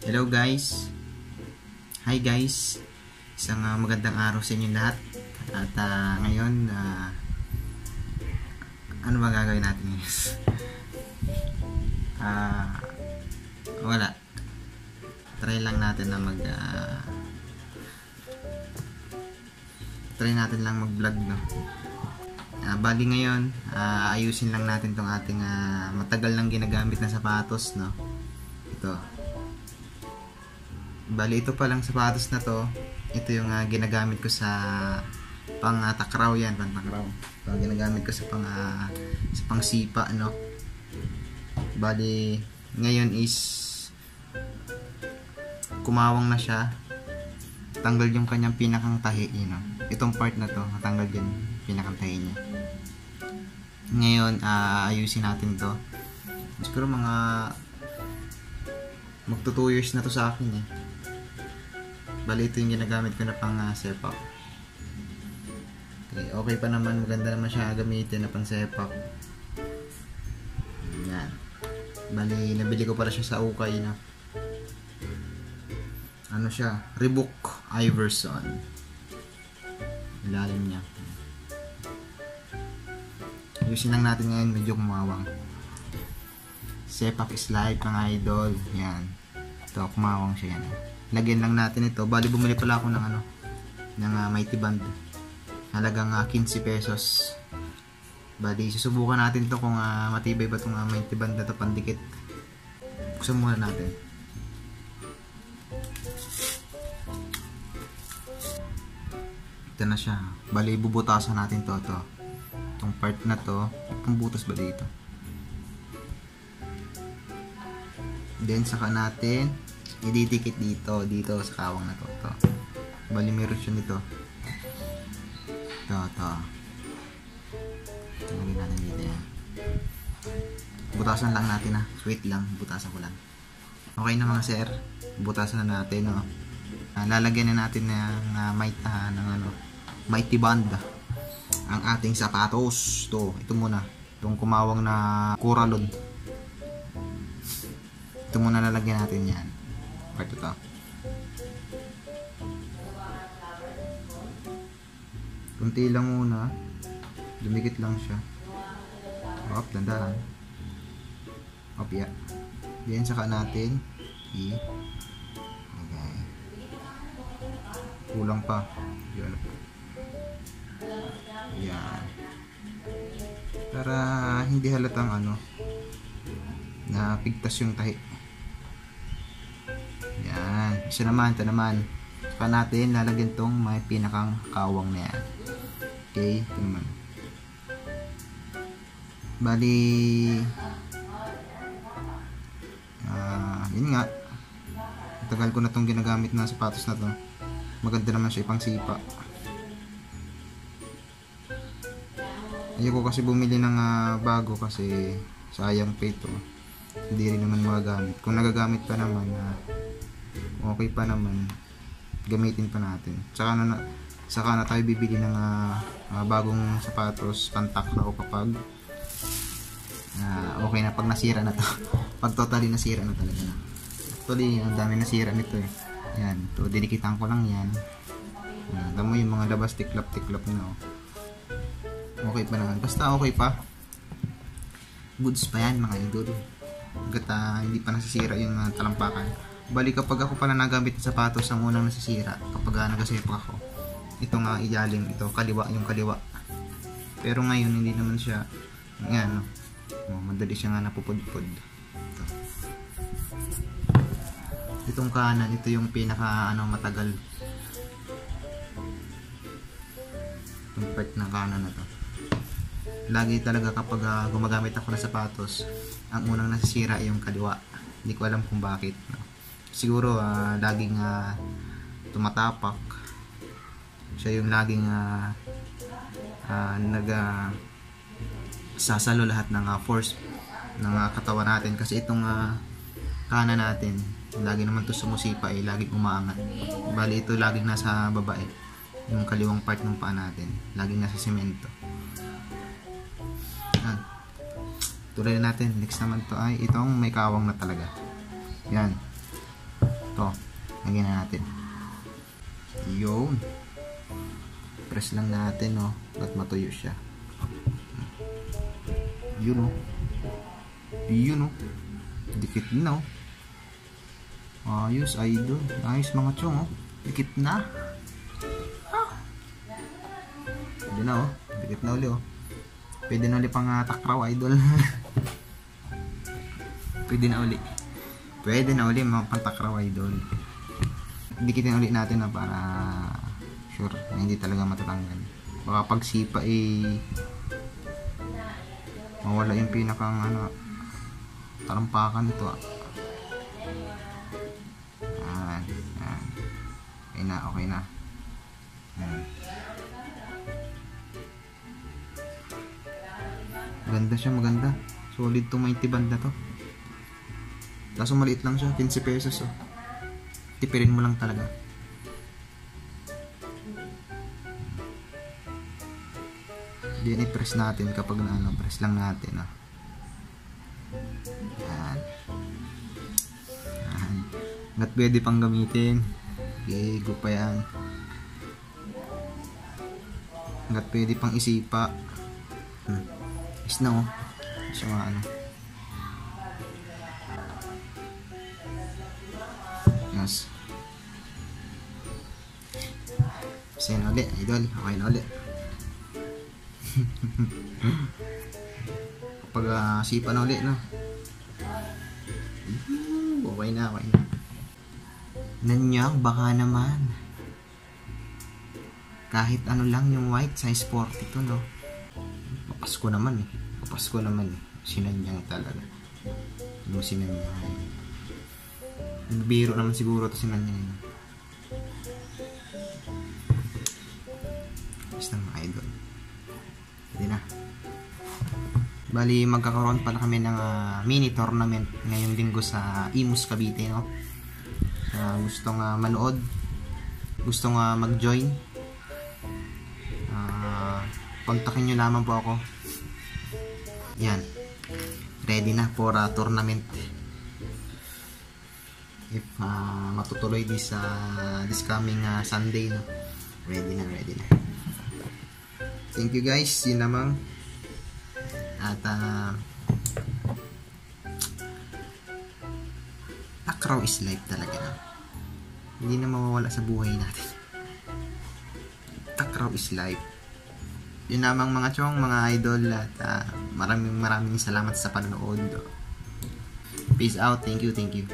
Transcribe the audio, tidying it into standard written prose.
Hello guys. Hi guys. Isang magandang araw sa inyo lahat. At ngayon ano ba gagawin natin ngayon? Wala. Try lang natin na try natin lang mag-vlog, no. Bali ngayon, ayusin lang natin tong ating matagal nang ginagamit na sapatos, no. Ito. Bali ito pa lang sapatos na to. Ito yung ginagamit ko sa pang-takraw yan, pang-takraw. Ito ginagamit ko sa pang-sipa, no. Bali ngayon is kumawang na siya. Tanggal yung kanyang pinakang tahi, no. Itong part na to, natanggal yung pinakang tahi niya. Ngayon, ayusin natin to. Siguro mga magto 2 years na to sa akin, eh. Bali ito yung ginagamit ko na pang sepak. Okay pa naman, maganda naman siya gamitin na pang sepak. Yan. Bali nabili ko pala siya sa Ukay, na ano siya, Reebok Iverson. Ilalim niya. Ayusin lang natin ngayon, medyo kumawang. Sepak is life, mga idol. Yan. Ito, kumawang siya, yan. Lagyan lang natin ito. Bali bumili pala ako ng ng Mighty Band. Halagang 15 pesos. Bali susubukan natin to kung matibay ba itong Mighty Band na to pandikit. Buksan muna natin. Ito na siya. Bali bubutasan natin to. Itong part na to. Itong butas ba dito? Then saka natin ididikit dito sa kawang na to. Bali meron siya nito. Ito. Lagyan natin dito yan. Butasan lang natin, wait lang, butasan ko lang. Okay na mga sir, butasan na natin, no. Lalagyan na natin ng Mighty Band ang ating sapatos. Ito muna, itong kumawang na Coralon. Ito muna lalagyan natin yan. Part ito. Kunti lang muna. Dumikit lang siya. Hop, dandahan. Hop, yeah. Then saka natin okay. Kulang pa. Yan. Yan. Para hindi halatang na pigtas yung tahi. Yan. Ito naman. Saka natin lalagyan tong may pinakang kawang na yan. Okay. Ito naman. Bali yun nga. Tagal ko na tong ginagamit na sapatos na to. Maganda naman siya ipang sipa. Ayoko kasi bumili ng bago kasi sayang pa ito. Hindi rin naman magagamit. Kung nagagamit pa naman, okay pa naman, gamitin pa natin. Saka na tayo bibili ng bagong sapatos pantakraw kapag okay na, pag nasira na to. Pag totally nasira na talaga na. Actually, ang dami nasira nito, eh. Yan, to didikitan ko lang yan. Tamo yung mga labas tiklap na. Okay pa naman. Basta okay pa. Goods pa yan, mga idol. Hanggat hindi pa nasisira yung talampakan. Bali kapag ako pala nagamit ng sapatos, ang unang nasisira kapag nagasepak ako. Ito nga ilalim, ito yung kaliwa. Pero ngayon hindi naman siya yan, no. Madali siya nga napupudpud. Itong kanan, ito yung pinaka matagal. Itong part ng kanan na to. Lagi talaga kapag gumagamit ako ng sapatos, ang unang nasisira yung kaliwa. Hindi ko alam kung bakit, no. Siguro laging tumatapak. Siya yung laging sasalo lahat ng force ng katawan natin, kasi itong kanan natin lagi naman to sumusipa, laging umaangat. Bali ito laging nasa baba, yung kaliwang part ng paa natin laging nasa semento. Tuloy natin. Next naman to ay itong may kawang na talaga. Yan. Ito, lagyan na natin. Yun. Press lang natin, no, at matuyo siya. Yun, no. Yun, no. Dikit na, oh. Ayos, idol. Ayos mga chong, oh. Dikit na. Pwede na, oh. Dikit na uli, oh. Pwede na uli pang takraw, idol. Pwede na uli. Pwede na uli mga pantakraw, idol. Dikitin ulit natin na para sure na hindi talaga matatanggal. Baka pagsipa mawala yung pinakang tarampakan nito. Yan. Okay na, okay na. Maganda siya, maganda. Solid to 20 band na to. Kaso maliit lang siya, 15 pesos, oh. Tipirin mo lang talaga. Then i-press natin kapag press lang natin, oh. Yan. Yan. Hanggat pwede pang gamitin. Okay, go pa yan. Hanggat pwede pang isipa. Is na, oh. So yes. Kasi na ulit, idol. Okay na ulit. Kapag sipa na ulit, no? Okay na, okay na. Nanyang, baka naman. Kahit ano lang yung white, size 40 to, no? Papasko naman, eh. Papasko naman, eh. Sinanyang talaga. Ano sinanyang? Biro naman siguro to sinanyang. Basta mga idol. Hindi na. Bali, magkakaroon pala kami ng mini tournament ngayong linggo sa Imus, Cavite, no? Gustong manood, gustong mag-join, kontakin nyo lamang po ako. Yan. Ready na for tournament. If matutuloy this coming Sunday, no? Ready na, ready na. Thank you guys, yun lamang. At takraw is life talaga, no? Hindi na mawawala sa buhay natin. Takraw is life. Yun lamang mga chong, mga idol. At maraming salamat sa panonood. Peace out, thank you, thank you.